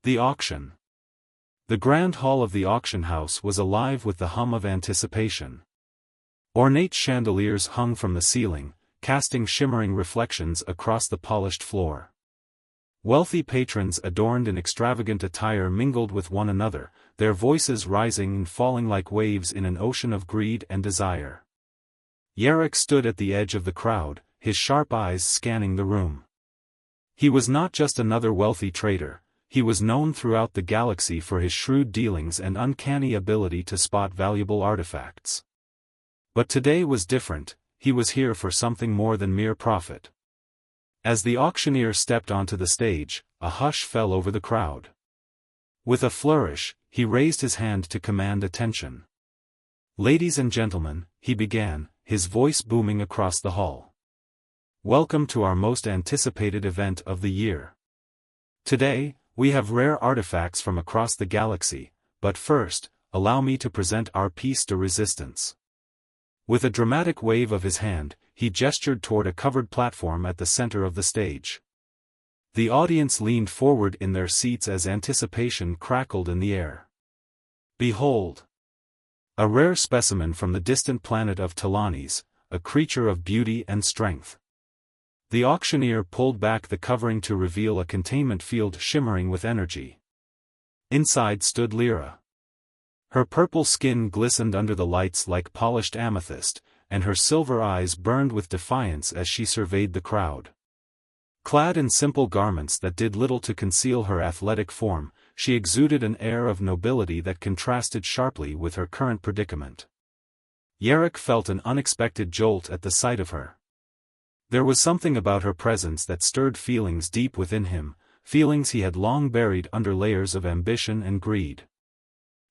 The auction. The grand hall of the auction house was alive with the hum of anticipation. Ornate chandeliers hung from the ceiling, casting shimmering reflections across the polished floor. Wealthy patrons adorned in extravagant attire mingled with one another, their voices rising and falling like waves in an ocean of greed and desire. Yarrick stood at the edge of the crowd, his sharp eyes scanning the room. He was not just another wealthy trader. He was known throughout the galaxy for his shrewd dealings and uncanny ability to spot valuable artifacts. But today was different. He was here for something more than mere profit. As the auctioneer stepped onto the stage, a hush fell over the crowd. With a flourish, he raised his hand to command attention. "Ladies and gentlemen," he began, his voice booming across the hall. "Welcome to our most anticipated event of the year. Today, we have rare artifacts from across the galaxy, but first, allow me to present our piece de resistance." With a dramatic wave of his hand, he gestured toward a covered platform at the center of the stage. The audience leaned forward in their seats as anticipation crackled in the air. "Behold! A rare specimen from the distant planet of Talanis, a creature of beauty and strength." The auctioneer pulled back the covering to reveal a containment field shimmering with energy. Inside stood Lyra. Her purple skin glistened under the lights like polished amethyst, and her silver eyes burned with defiance as she surveyed the crowd. Clad in simple garments that did little to conceal her athletic form, she exuded an air of nobility that contrasted sharply with her current predicament. Yarrick felt an unexpected jolt at the sight of her. There was something about her presence that stirred feelings deep within him, feelings he had long buried under layers of ambition and greed.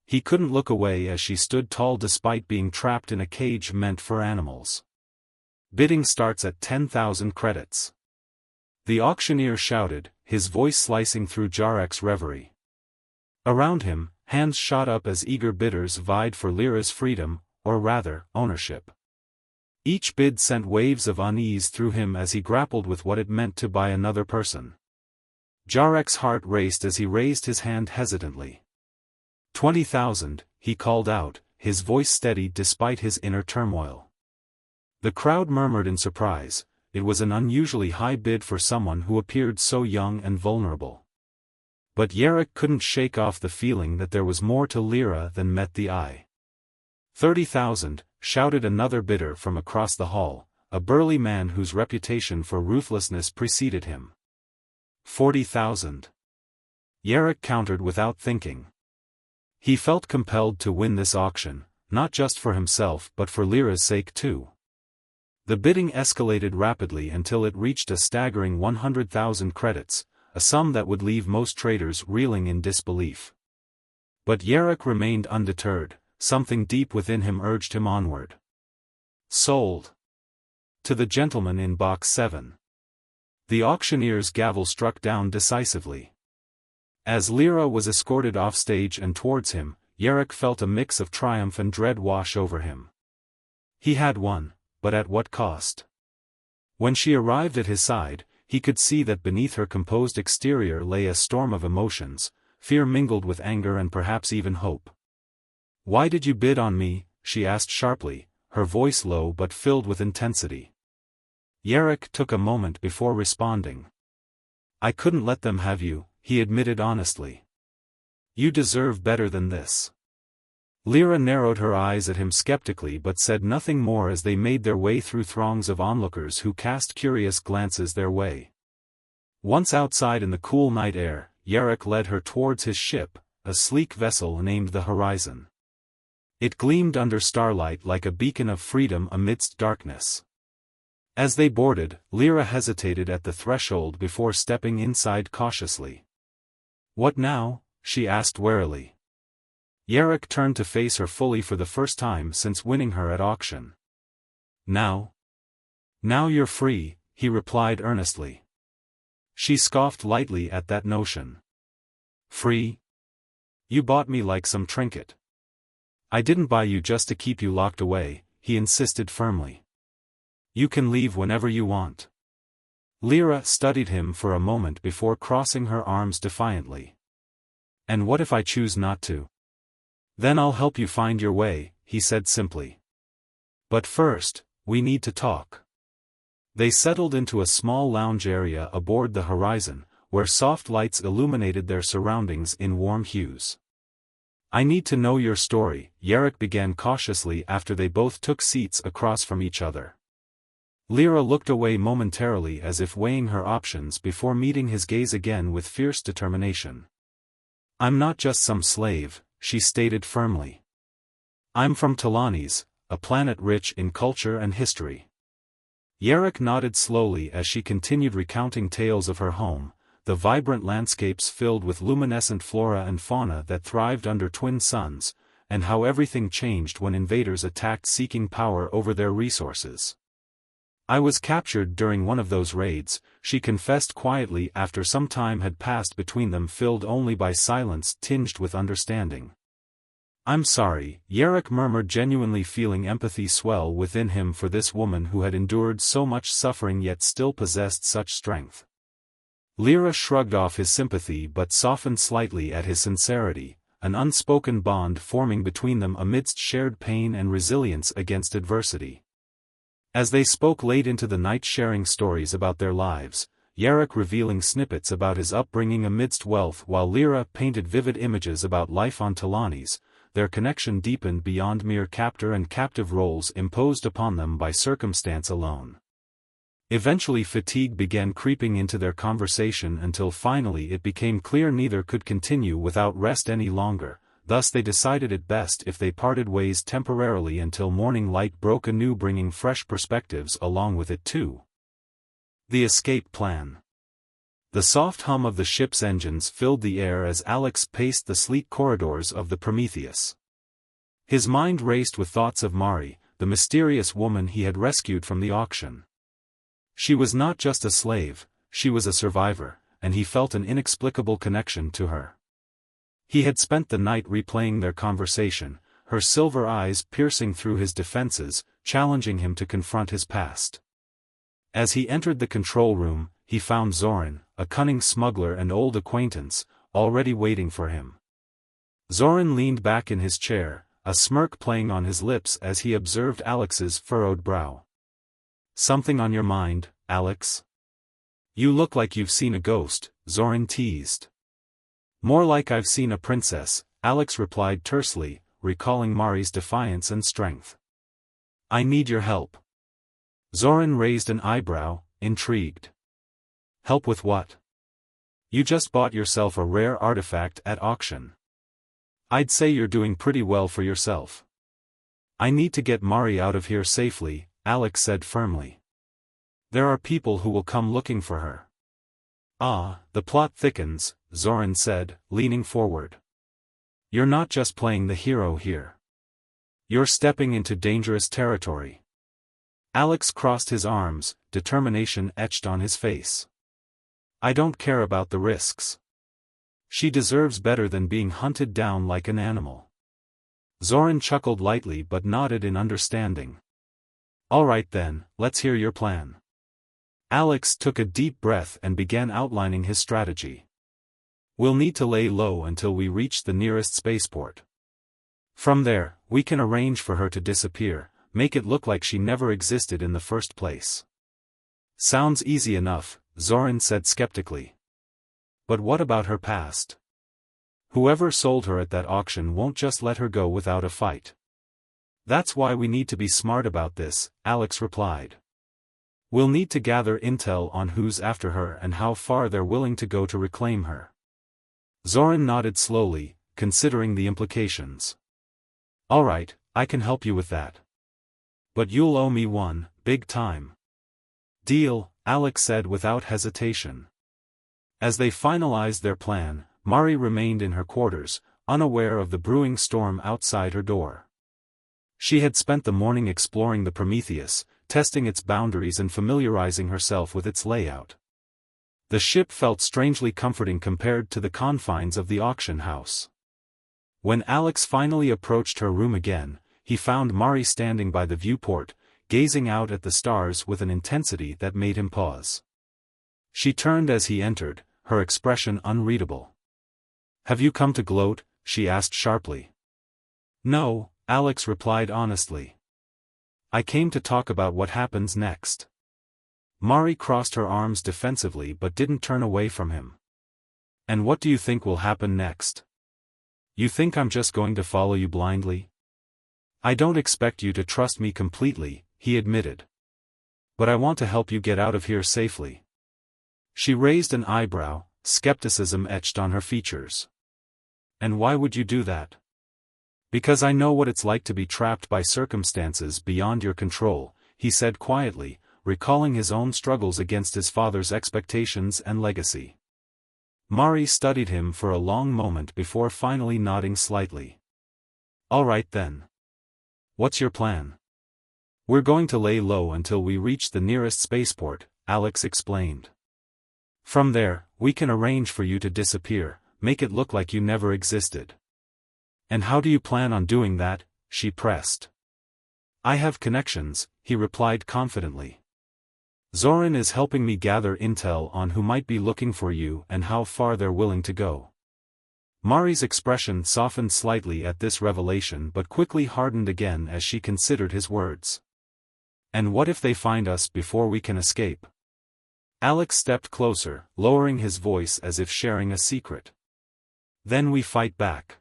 He couldn't look away as she stood tall despite being trapped in a cage meant for animals. "Bidding starts at 10,000 credits." The auctioneer shouted, his voice slicing through Yarrick's reverie. Around him, hands shot up as eager bidders vied for Lyra's freedom, or rather, ownership. Each bid sent waves of unease through him as he grappled with what it meant to buy another person. Yarrick's heart raced as he raised his hand hesitantly. 20,000, he called out, his voice steady despite his inner turmoil. The crowd murmured in surprise. It was an unusually high bid for someone who appeared so young and vulnerable. But Yarrick couldn't shake off the feeling that there was more to Lyra than met the eye. 30,000, shouted another bidder from across the hall, a burly man whose reputation for ruthlessness preceded him. 40,000. Yarrick countered without thinking. He felt compelled to win this auction, not just for himself but for Lyra's sake too. The bidding escalated rapidly until it reached a staggering 100,000 credits, a sum that would leave most traders reeling in disbelief. But Yarrick remained undeterred. Something deep within him urged him onward. "Sold. To the gentleman in box 7. The auctioneer's gavel struck down decisively. As Lyra was escorted off stage and towards him, Yarrick felt a mix of triumph and dread wash over him. He had won, but at what cost? When she arrived at his side, he could see that beneath her composed exterior lay a storm of emotions, fear mingled with anger and perhaps even hope. "Why did you bid on me?" she asked sharply, her voice low but filled with intensity. Yarrick took a moment before responding. "I couldn't let them have you," he admitted honestly. "You deserve better than this." Lyra narrowed her eyes at him skeptically but said nothing more as they made their way through throngs of onlookers who cast curious glances their way. Once outside in the cool night air, Yarrick led her towards his ship, a sleek vessel named the Horizon. It gleamed under starlight like a beacon of freedom amidst darkness. As they boarded, Lyra hesitated at the threshold before stepping inside cautiously. "What now?" she asked warily. Yarrick turned to face her fully for the first time since winning her at auction. "Now? Now you're free," he replied earnestly. She scoffed lightly at that notion. "Free? You bought me like some trinket." "I didn't buy you just to keep you locked away," he insisted firmly. "You can leave whenever you want." Lyra studied him for a moment before crossing her arms defiantly. And what if I choose not to? Then I'll help you find your way, he said simply. But first, we need to talk. They settled into a small lounge area aboard the Horizon, where soft lights illuminated their surroundings in warm hues. I need to know your story, Yarrick began cautiously after they both took seats across from each other. Lyra looked away momentarily as if weighing her options before meeting his gaze again with fierce determination. I'm not just some slave, she stated firmly. I'm from Talanis, a planet rich in culture and history. Yarrick nodded slowly as she continued recounting tales of her home, the vibrant landscapes filled with luminescent flora and fauna that thrived under twin suns, and how everything changed when invaders attacked seeking power over their resources. I was captured during one of those raids, she confessed quietly after some time had passed between them filled only by silence tinged with understanding. I'm sorry, Yarrick murmured, genuinely feeling empathy swell within him for this woman who had endured so much suffering yet still possessed such strength. Lyra shrugged off his sympathy but softened slightly at his sincerity, an unspoken bond forming between them amidst shared pain and resilience against adversity. As they spoke late into the night, sharing stories about their lives, Yarrick revealing snippets about his upbringing amidst wealth while Lyra painted vivid images about life on Talanis, their connection deepened beyond mere captor and captive roles imposed upon them by circumstance alone. Eventually fatigue began creeping into their conversation until finally it became clear neither could continue without rest any longer, thus they decided it best if they parted ways temporarily until morning light broke anew, bringing fresh perspectives along with it too. The escape plan. The soft hum of the ship's engines filled the air as Alex paced the sleek corridors of the Prometheus. His mind raced with thoughts of Mari, the mysterious woman he had rescued from the auction. She was not just a slave, she was a survivor, and he felt an inexplicable connection to her. He had spent the night replaying their conversation, her silver eyes piercing through his defenses, challenging him to confront his past. As he entered the control room, he found Zoran, a cunning smuggler and old acquaintance, already waiting for him. Zoran leaned back in his chair, a smirk playing on his lips as he observed Alex's furrowed brow. Something on your mind, Alex? You look like you've seen a ghost, Zoran teased. More like I've seen a princess, Alex replied tersely, recalling Mari's defiance and strength. I need your help. Zoran raised an eyebrow, intrigued. Help with what? You just bought yourself a rare artifact at auction. I'd say you're doing pretty well for yourself. I need to get Mari out of here safely, Alex said firmly. There are people who will come looking for her. Ah, the plot thickens, Zoran said, leaning forward. You're not just playing the hero here. You're stepping into dangerous territory. Alex crossed his arms, determination etched on his face. I don't care about the risks. She deserves better than being hunted down like an animal. Zoran chuckled lightly but nodded in understanding. All right then, let's hear your plan. Alex took a deep breath and began outlining his strategy. We'll need to lay low until we reach the nearest spaceport. From there, we can arrange for her to disappear, make it look like she never existed in the first place. Sounds easy enough, Zoran said skeptically. But what about her past? Whoever sold her at that auction won't just let her go without a fight. That's why we need to be smart about this, Alex replied. We'll need to gather intel on who's after her and how far they're willing to go to reclaim her. Zoran nodded slowly, considering the implications. All right, I can help you with that. But you'll owe me one, big time. Deal, Alex said without hesitation. As they finalized their plan, Mari remained in her quarters, unaware of the brewing storm outside her door. She had spent the morning exploring the Prometheus, testing its boundaries and familiarizing herself with its layout. The ship felt strangely comforting compared to the confines of the auction house. When Alex finally approached her room again, he found Mari standing by the viewport, gazing out at the stars with an intensity that made him pause. She turned as he entered, her expression unreadable. Have you come to gloat? She asked sharply. No, Alex replied honestly. I came to talk about what happens next. Mari crossed her arms defensively but didn't turn away from him. And what do you think will happen next? You think I'm just going to follow you blindly? I don't expect you to trust me completely, he admitted. But I want to help you get out of here safely. She raised an eyebrow, skepticism etched on her features. And why would you do that? Because I know what it's like to be trapped by circumstances beyond your control, he said quietly, recalling his own struggles against his father's expectations and legacy. Mari studied him for a long moment before finally nodding slightly. All right then. What's your plan? We're going to lay low until we reach the nearest spaceport, Alex explained. From there, we can arrange for you to disappear, make it look like you never existed. And how do you plan on doing that? She pressed. I have connections, he replied confidently. Zoran is helping me gather intel on who might be looking for you and how far they're willing to go. Mari's expression softened slightly at this revelation but quickly hardened again as she considered his words. And what if they find us before we can escape? Alex stepped closer, lowering his voice as if sharing a secret. Then we fight back.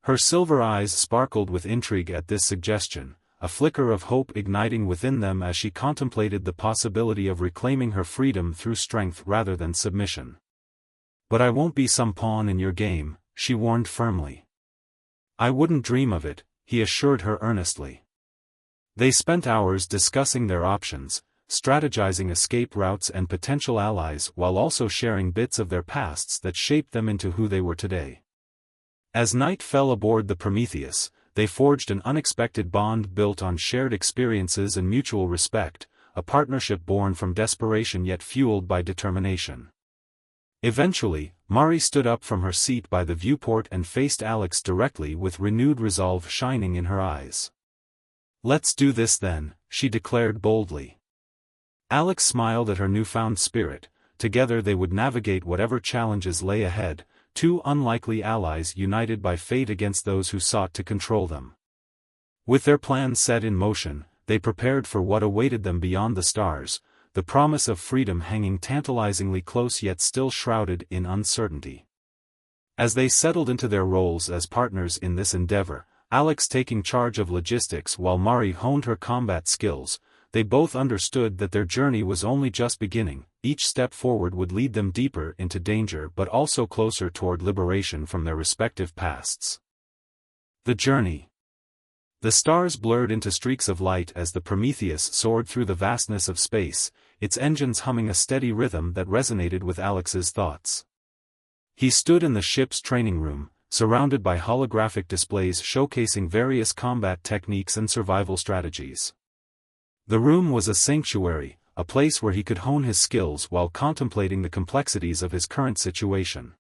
Her silver eyes sparkled with intrigue at this suggestion, a flicker of hope igniting within them as she contemplated the possibility of reclaiming her freedom through strength rather than submission. But I won't be some pawn in your game, she warned firmly. I wouldn't dream of it, he assured her earnestly. They spent hours discussing their options, strategizing escape routes and potential allies while also sharing bits of their pasts that shaped them into who they were today. As night fell aboard the Prometheus, they forged an unexpected bond built on shared experiences and mutual respect, a partnership born from desperation yet fueled by determination. Eventually, Mari stood up from her seat by the viewport and faced Alex directly with renewed resolve shining in her eyes. Let's do this then, she declared boldly. Alex smiled at her newfound spirit. Together they would navigate whatever challenges lay ahead, two unlikely allies united by fate against those who sought to control them. With their plans set in motion, they prepared for what awaited them beyond the stars, the promise of freedom hanging tantalizingly close yet still shrouded in uncertainty. As they settled into their roles as partners in this endeavor, Alex taking charge of logistics while Mari honed her combat skills, they both understood that their journey was only just beginning. Each step forward would lead them deeper into danger but also closer toward liberation from their respective pasts. The journey. The stars blurred into streaks of light as the Prometheus soared through the vastness of space, its engines humming a steady rhythm that resonated with Alex's thoughts. He stood in the ship's training room, surrounded by holographic displays showcasing various combat techniques and survival strategies. The room was a sanctuary, a place where he could hone his skills while contemplating the complexities of his current situation.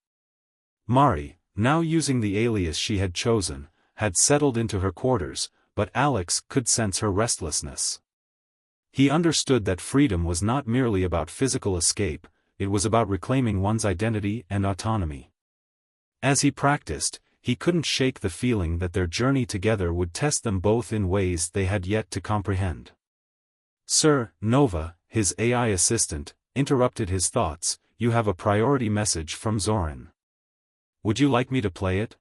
Mari, now using the alias she had chosen, had settled into her quarters, but Alex could sense her restlessness. He understood that freedom was not merely about physical escape, it was about reclaiming one's identity and autonomy. As he practiced, he couldn't shake the feeling that their journey together would test them both in ways they had yet to comprehend. Sir, Nova, his AI assistant, interrupted his thoughts. You have a priority message from Zoran. Would you like me to play it?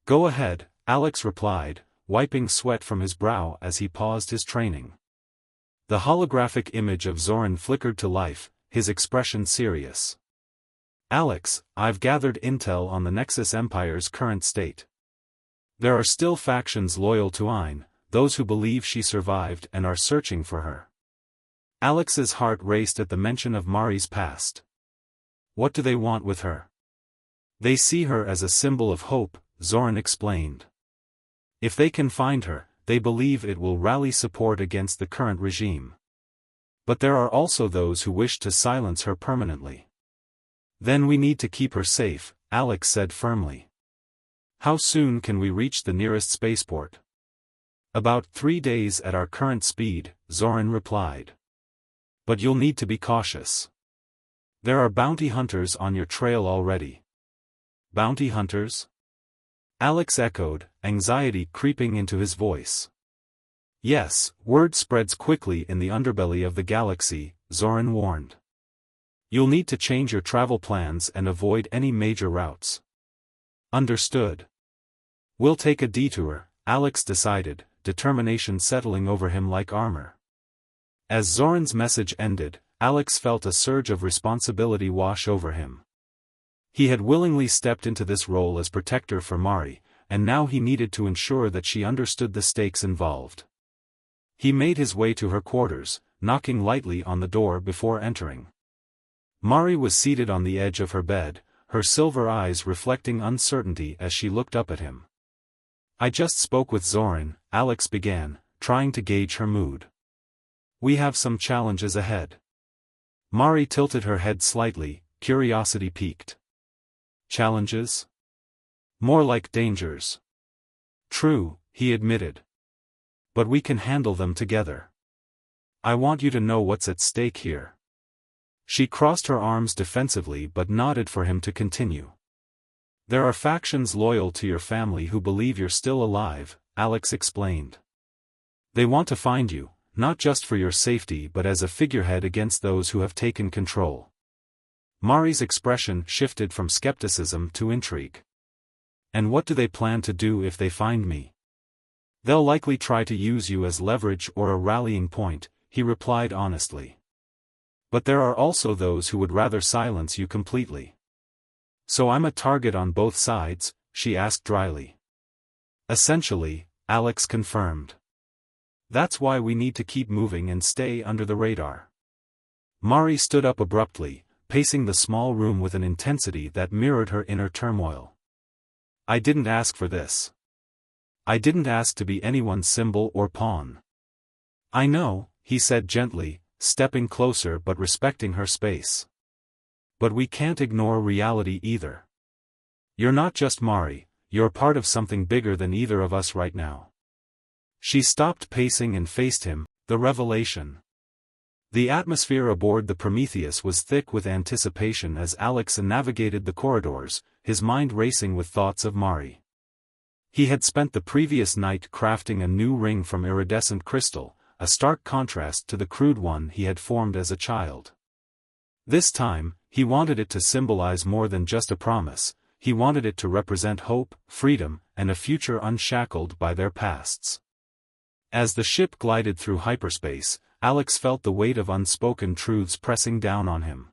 Go ahead, Alex replied, wiping sweat from his brow as he paused his training. The holographic image of Zoran flickered to life, his expression serious. Alex, I've gathered intel on the Nexus Empire's current state. There are still factions loyal to Ein, those who believe she survived and are searching for her. Alex's heart raced at the mention of Mari's past. What do they want with her? They see her as a symbol of hope, Zoran explained. If they can find her, they believe it will rally support against the current regime. But there are also those who wish to silence her permanently. Then we need to keep her safe, Alex said firmly. How soon can we reach the nearest spaceport? About 3 days at our current speed, Zoran replied. But you'll need to be cautious. There are bounty hunters on your trail already. Bounty hunters? Alex echoed, anxiety creeping into his voice. Yes, word spreads quickly in the underbelly of the galaxy, Zoran warned. You'll need to change your travel plans and avoid any major routes. Understood. We'll take a detour, Alex decided, determination settling over him like armor. As Zoran's message ended, Alex felt a surge of responsibility wash over him. He had willingly stepped into this role as protector for Mari, and now he needed to ensure that she understood the stakes involved. He made his way to her quarters, knocking lightly on the door before entering. Mari was seated on the edge of her bed, her silver eyes reflecting uncertainty as she looked up at him. I just spoke with Zoran, Alex began, trying to gauge her mood. We have some challenges ahead. Mari tilted her head slightly, curiosity piqued. Challenges? More like dangers. True, he admitted. But we can handle them together. I want you to know what's at stake here. She crossed her arms defensively but nodded for him to continue. There are factions loyal to your family who believe you're still alive, Alex explained. They want to find you, not just for your safety but as a figurehead against those who have taken control. Mari's expression shifted from skepticism to intrigue. And what do they plan to do if they find me? They'll likely try to use you as leverage or a rallying point, he replied honestly. But there are also those who would rather silence you completely. So I'm a target on both sides, she asked dryly. Essentially, Alex confirmed. That's why we need to keep moving and stay under the radar. Mari stood up abruptly, pacing the small room with an intensity that mirrored her inner turmoil. I didn't ask for this. I didn't ask to be anyone's symbol or pawn. I know, he said gently, stepping closer but respecting her space. But we can't ignore reality either. You're not just Mari, you're part of something bigger than either of us right now. She stopped pacing and faced him, the revelation. The atmosphere aboard the Prometheus was thick with anticipation as Alex navigated the corridors, his mind racing with thoughts of Mari. He had spent the previous night crafting a new ring from iridescent crystal, a stark contrast to the crude one he had formed as a child. This time, he wanted it to symbolize more than just a promise, he wanted it to represent hope, freedom, and a future unshackled by their pasts. As the ship glided through hyperspace, Alex felt the weight of unspoken truths pressing down on him.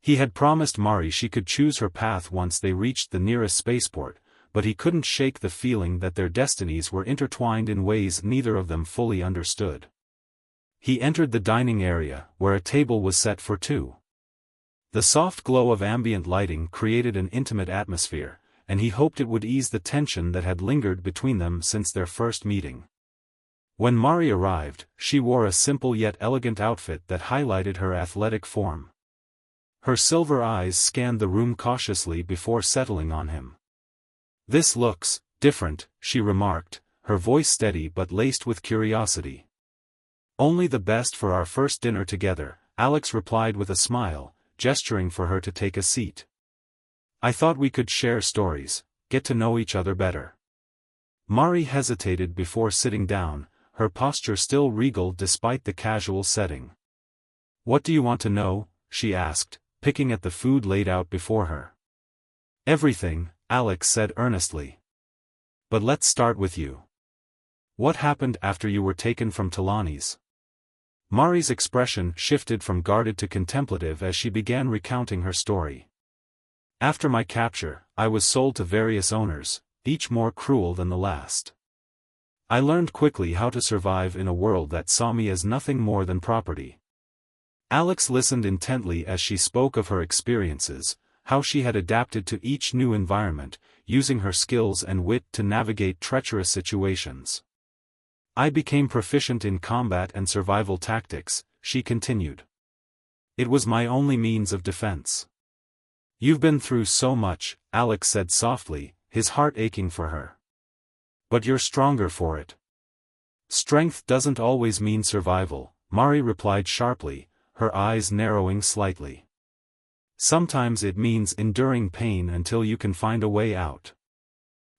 He had promised Mari she could choose her path once they reached the nearest spaceport, but he couldn't shake the feeling that their destinies were intertwined in ways neither of them fully understood. He entered the dining area, where a table was set for two. The soft glow of ambient lighting created an intimate atmosphere, and he hoped it would ease the tension that had lingered between them since their first meeting. When Mari arrived, she wore a simple yet elegant outfit that highlighted her athletic form. Her silver eyes scanned the room cautiously before settling on him. This looks different, she remarked, her voice steady but laced with curiosity. Only the best for our first dinner together, Alex replied with a smile, gesturing for her to take a seat. I thought we could share stories, get to know each other better. Mari hesitated before sitting down, her posture still regal despite the casual setting. What do you want to know? She asked, picking at the food laid out before her. Everything, Alex said earnestly. But let's start with you. What happened after you were taken from Talanis? Mari's expression shifted from guarded to contemplative as she began recounting her story. After my capture, I was sold to various owners, each more cruel than the last. I learned quickly how to survive in a world that saw me as nothing more than property. Alex listened intently as she spoke of her experiences, how she had adapted to each new environment, using her skills and wit to navigate treacherous situations. I became proficient in combat and survival tactics, she continued. It was my only means of defense. You've been through so much, Alex said softly, his heart aching for her. But you're stronger for it. Strength doesn't always mean survival, Mari replied sharply, her eyes narrowing slightly. Sometimes it means enduring pain until you can find a way out.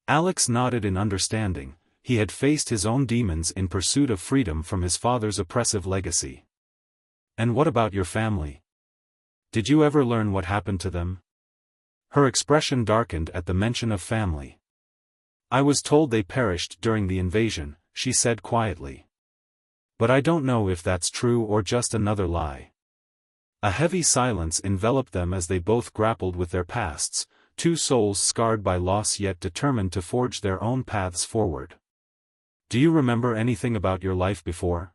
Alex nodded in understanding. He had faced his own demons in pursuit of freedom from his father's oppressive legacy. And what about your family? Did you ever learn what happened to them? Her expression darkened at the mention of family. I was told they perished during the invasion, she said quietly. But I don't know if that's true or just another lie. A heavy silence enveloped them as they both grappled with their pasts, two souls scarred by loss yet determined to forge their own paths forward. Do you remember anything about your life before?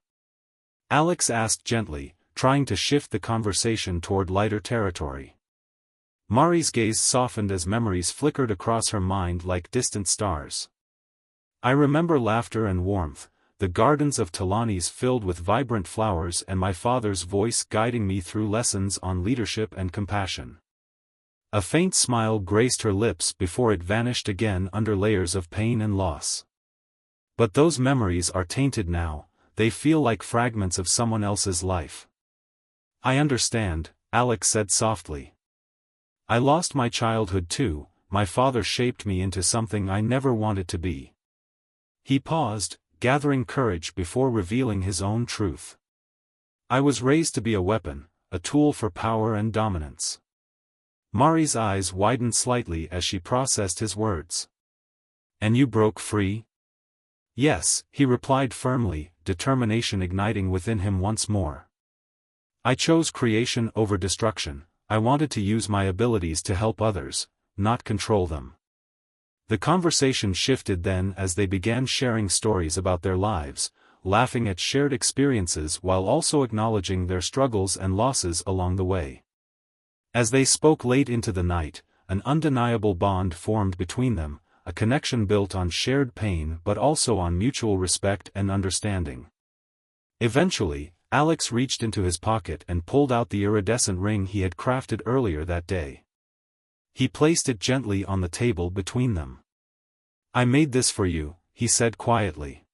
Alex asked gently, trying to shift the conversation toward lighter territory. Mari's gaze softened as memories flickered across her mind like distant stars. I remember laughter and warmth, the gardens of Talanis filled with vibrant flowers and my father's voice guiding me through lessons on leadership and compassion. A faint smile graced her lips before it vanished again under layers of pain and loss. But those memories are tainted now, they feel like fragments of someone else's life. I understand, Alex said softly. I lost my childhood too, my father shaped me into something I never wanted to be. He paused, gathering courage before revealing his own truth. I was raised to be a weapon, a tool for power and dominance. Mari's eyes widened slightly as she processed his words. And you broke free? Yes, he replied firmly, determination igniting within him once more. I chose creation over destruction. I wanted to use my abilities to help others, not control them. The conversation shifted then as they began sharing stories about their lives, laughing at shared experiences while also acknowledging their struggles and losses along the way. As they spoke late into the night, an undeniable bond formed between them, a connection built on shared pain but also on mutual respect and understanding. Eventually, Alex reached into his pocket and pulled out the iridescent ring he had crafted earlier that day. He placed it gently on the table between them. I made this for you, he said quietly.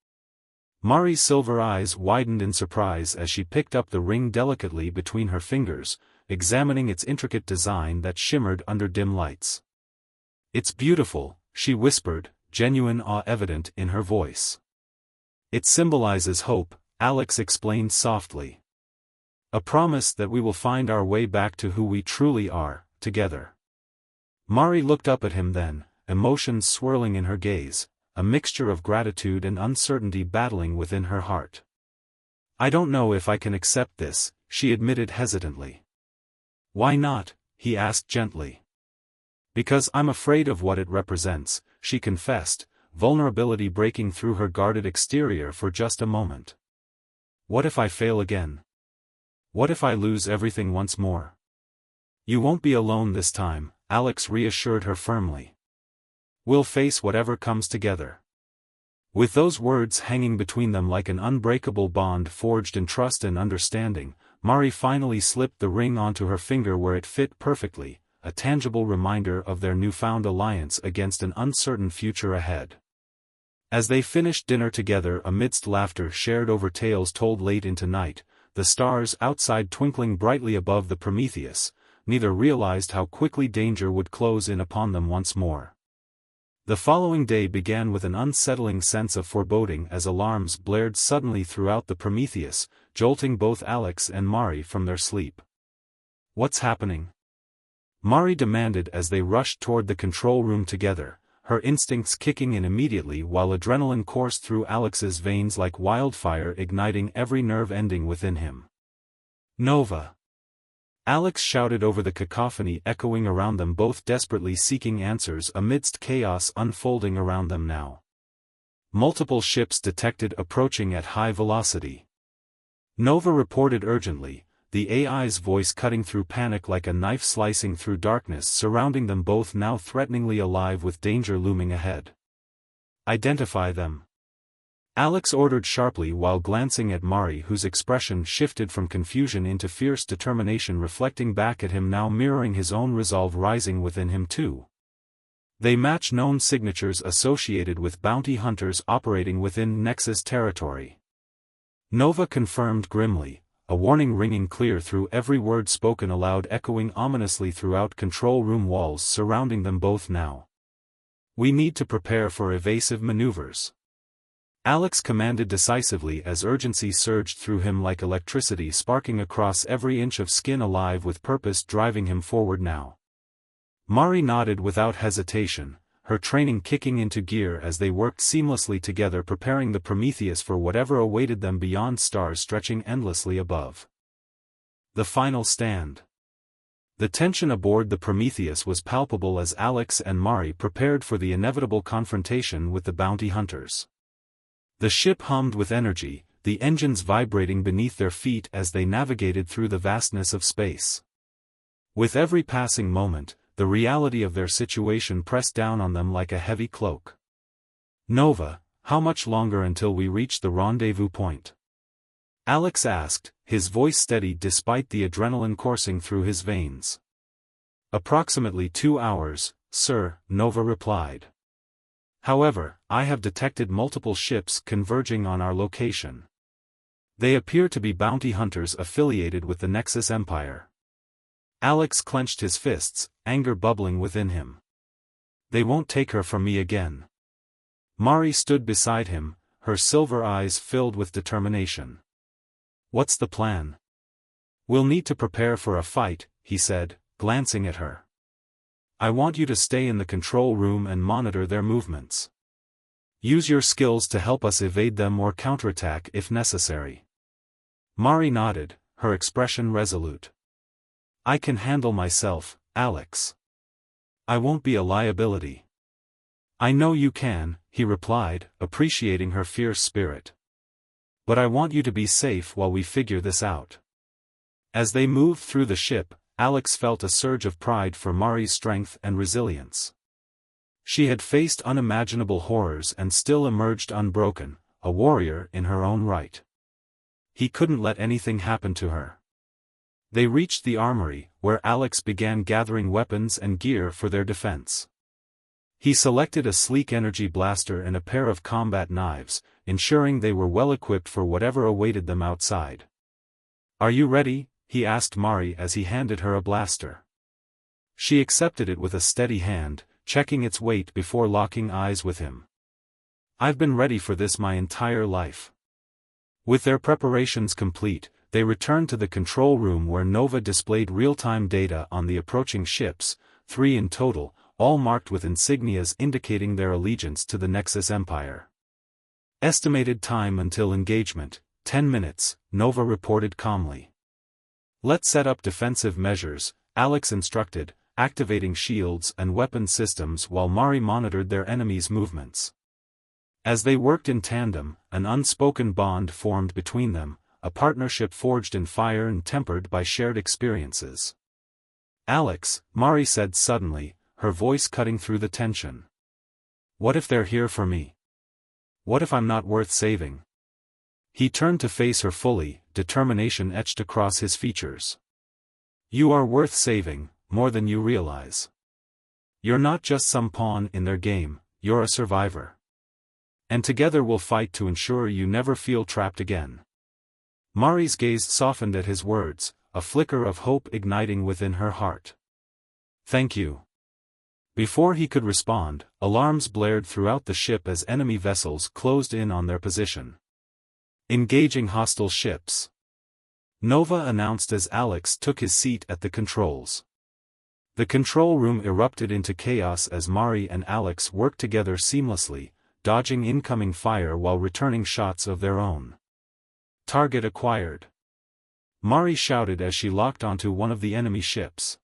Mari's silver eyes widened in surprise as she picked up the ring delicately between her fingers, examining its intricate design that shimmered under dim lights. It's beautiful, she whispered, genuine awe evident in her voice. It symbolizes hope, Alex explained softly. A promise that we will find our way back to who we truly are, together. Mari looked up at him then, emotions swirling in her gaze, a mixture of gratitude and uncertainty battling within her heart. I don't know if I can accept this, she admitted hesitantly. Why not? He asked gently. Because I'm afraid of what it represents, she confessed, vulnerability breaking through her guarded exterior for just a moment. What if I fail again? What if I lose everything once more? You won't be alone this time, Alex reassured her firmly. We'll face whatever comes together. With those words hanging between them like an unbreakable bond forged in trust and understanding, Mari finally slipped the ring onto her finger where it fit perfectly, a tangible reminder of their newfound alliance against an uncertain future ahead. As they finished dinner together amidst laughter shared over tales told late into night, the stars outside twinkling brightly above the Prometheus, neither realized how quickly danger would close in upon them once more. The following day began with an unsettling sense of foreboding as alarms blared suddenly throughout the Prometheus, jolting both Alex and Mari from their sleep. What's happening? Mari demanded as they rushed toward the control room together, her instincts kicking in immediately while adrenaline coursed through Alex's veins like wildfire, igniting every nerve ending within him. Nova! Alex shouted over the cacophony echoing around them, both desperately seeking answers amidst chaos unfolding around them now. Multiple ships detected approaching at high velocity. Nova reported urgently, the AI's voice cutting through panic like a knife slicing through darkness surrounding them, both now threateningly alive with danger looming ahead. Identify them. Alex ordered sharply while glancing at Mari, whose expression shifted from confusion into fierce determination, reflecting back at him now, mirroring his own resolve rising within him too. They match known signatures associated with bounty hunters operating within Nexus territory. Nova confirmed grimly, a warning ringing clear through every word spoken aloud, echoing ominously throughout control room walls surrounding them both now. "We need to prepare for evasive maneuvers," Alex commanded decisively as urgency surged through him like electricity sparking across every inch of skin, alive with purpose driving him forward now. Mari nodded without hesitation, her training kicking into gear as they worked seamlessly together, preparing the Prometheus for whatever awaited them beyond, stars stretching endlessly above. The final stand. The tension aboard the Prometheus was palpable as Alex and Mari prepared for the inevitable confrontation with the bounty hunters. The ship hummed with energy, the engines vibrating beneath their feet as they navigated through the vastness of space. With every passing moment, the reality of their situation pressed down on them like a heavy cloak. "Nova, how much longer until we reach the rendezvous point?" Alex asked, his voice steady despite the adrenaline coursing through his veins. "Approximately 2 hours, sir," Nova replied. "However, I have detected multiple ships converging on our location. They appear to be bounty hunters affiliated with the Nexus Empire." Alex clenched his fists, anger bubbling within him. "They won't take her from me again." Mari stood beside him, her silver eyes filled with determination. "What's the plan?" "We'll need to prepare for a fight," he said, glancing at her. "I want you to stay in the control room and monitor their movements. Use your skills to help us evade them or counterattack if necessary." Mari nodded, her expression resolute. "I can handle myself, Alex. I won't be a liability." "I know you can," he replied, appreciating her fierce spirit. "But I want you to be safe while we figure this out." As they moved through the ship, Alex felt a surge of pride for Mari's strength and resilience. She had faced unimaginable horrors and still emerged unbroken, a warrior in her own right. He couldn't let anything happen to her. They reached the armory, where Alex began gathering weapons and gear for their defense. He selected a sleek energy blaster and a pair of combat knives, ensuring they were well equipped for whatever awaited them outside. "Are you ready?" he asked Mari as he handed her a blaster. She accepted it with a steady hand, checking its weight before locking eyes with him. "I've been ready for this my entire life." With their preparations complete, they returned to the control room where Nova displayed real-time data on the approaching ships, 3 in total, all marked with insignias indicating their allegiance to the Nexus Empire. "Estimated time until engagement, 10 minutes, Nova reported calmly. "Let's set up defensive measures," Alex instructed, activating shields and weapon systems while Mari monitored their enemies' movements. As they worked in tandem, an unspoken bond formed between them, a partnership forged in fire and tempered by shared experiences. "Alex," Mari said suddenly, her voice cutting through the tension. "What if they're here for me? What if I'm not worth saving?" He turned to face her fully, determination etched across his features. "You are worth saving, more than you realize. You're not just some pawn in their game, you're a survivor. And together we'll fight to ensure you never feel trapped again." Mari's gaze softened at his words, a flicker of hope igniting within her heart. "Thank you." Before he could respond, alarms blared throughout the ship as enemy vessels closed in on their position. "Engaging hostile ships," Nova announced as Alex took his seat at the controls. The control room erupted into chaos as Mari and Alex worked together seamlessly, dodging incoming fire while returning shots of their own. "Target acquired," Mari shouted as she locked onto one of the enemy ships.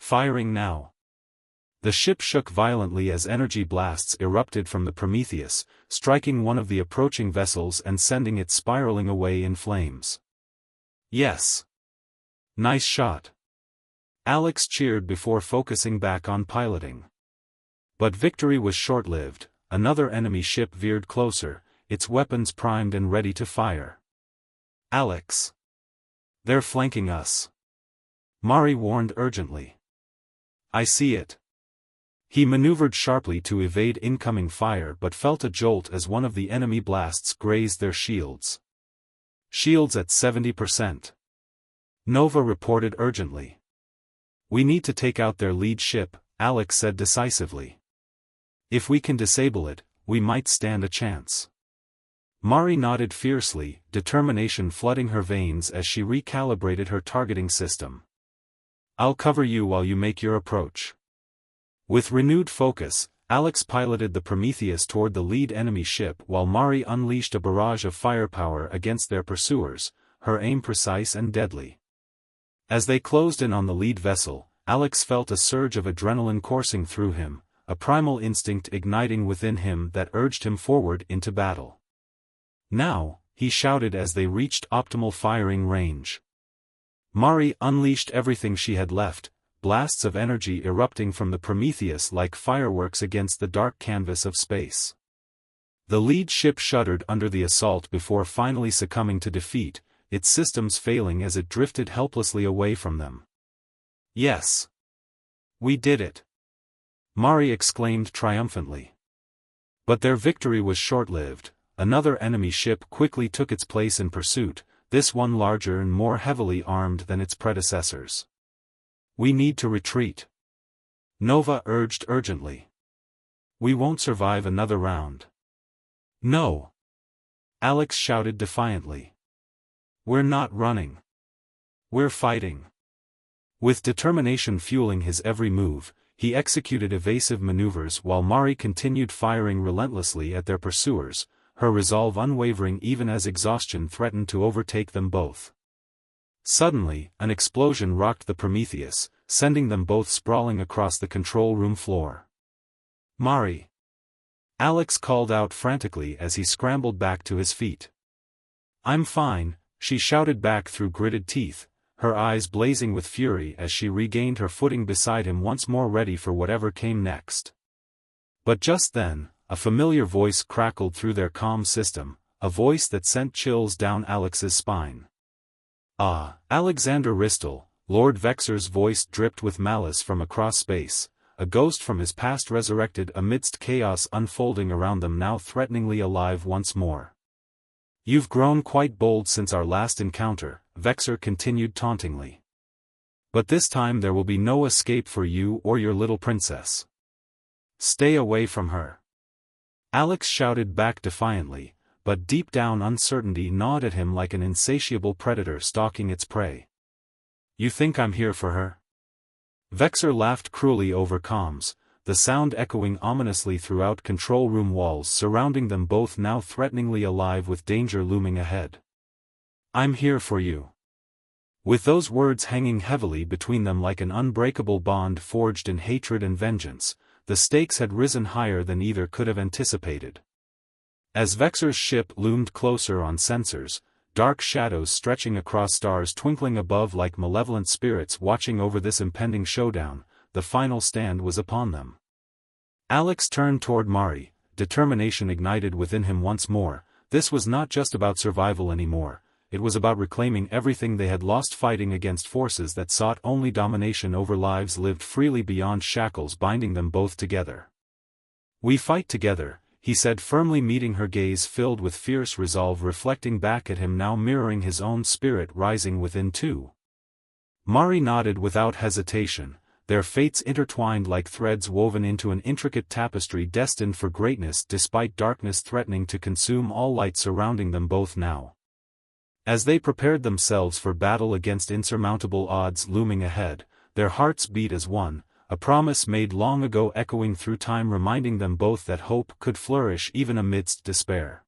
"Firing now." The ship shook violently as energy blasts erupted from the Prometheus, striking one of the approaching vessels and sending it spiraling away in flames. "Yes. Nice shot." Alex cheered before focusing back on piloting. But victory was short-lived. Another enemy ship veered closer, its weapons primed and ready to fire. "Alex. They're flanking us," Mari warned urgently. "I see it." He maneuvered sharply to evade incoming fire but felt a jolt as one of the enemy blasts grazed their shields. Shields at 70%. Nova reported urgently. We need to take out their lead ship, Alex said decisively. If we can disable it, we might stand a chance. Mari nodded fiercely, determination flooding her veins as she recalibrated her targeting system. I'll cover you while you make your approach. With renewed focus, Alex piloted the Prometheus toward the lead enemy ship while Mari unleashed a barrage of firepower against their pursuers, her aim precise and deadly. As they closed in on the lead vessel, Alex felt a surge of adrenaline coursing through him, a primal instinct igniting within him that urged him forward into battle. Now, he shouted as they reached optimal firing range. Mari unleashed everything she had left, blasts of energy erupting from the Prometheus like fireworks against the dark canvas of space. The lead ship shuddered under the assault before finally succumbing to defeat, its systems failing as it drifted helplessly away from them. Yes. We did it. Mari exclaimed triumphantly. But their victory was short-lived. Another enemy ship quickly took its place in pursuit, this one larger and more heavily armed than its predecessors. We need to retreat. Nova urged urgently. We won't survive another round. No. Alex shouted defiantly. We're not running. We're fighting. With determination fueling his every move, he executed evasive maneuvers while Mari continued firing relentlessly at their pursuers, her resolve unwavering even as exhaustion threatened to overtake them both. Suddenly, an explosion rocked the Prometheus, sending them both sprawling across the control room floor. Mari! Alex called out frantically as he scrambled back to his feet. I'm fine, she shouted back through gritted teeth, her eyes blazing with fury as she regained her footing beside him once more ready for whatever came next. But just then, a familiar voice crackled through their comm system, a voice that sent chills down Alex's spine. Ah, Alexander Ristel, Lord Vexor's voice dripped with malice from across space, a ghost from his past resurrected amidst chaos unfolding around them now threateningly alive once more. You've grown quite bold since our last encounter, Vexor continued tauntingly. But this time there will be no escape for you or your little princess. Stay away from her. Alex shouted back defiantly, but deep down uncertainty gnawed at him like an insatiable predator stalking its prey. You think I'm here for her? Vexor laughed cruelly over comms, the sound echoing ominously throughout control room walls surrounding them both now threateningly alive with danger looming ahead. I'm here for you. With those words hanging heavily between them like an unbreakable bond forged in hatred and vengeance, the stakes had risen higher than either could have anticipated. As Vexor's ship loomed closer on sensors, dark shadows stretching across stars twinkling above like malevolent spirits watching over this impending showdown, the final stand was upon them. Alex turned toward Mari, determination ignited within him once more. This was not just about survival anymore, it was about reclaiming everything they had lost fighting against forces that sought only domination over lives lived freely beyond shackles binding them both together. We fight together, he said firmly, meeting her gaze filled with fierce resolve reflecting back at him now mirroring his own spirit rising within too. Mari nodded without hesitation, their fates intertwined like threads woven into an intricate tapestry destined for greatness despite darkness threatening to consume all light surrounding them both now. As they prepared themselves for battle against insurmountable odds looming ahead, their hearts beat as one, a promise made long ago echoing through time reminding them both that hope could flourish even amidst despair.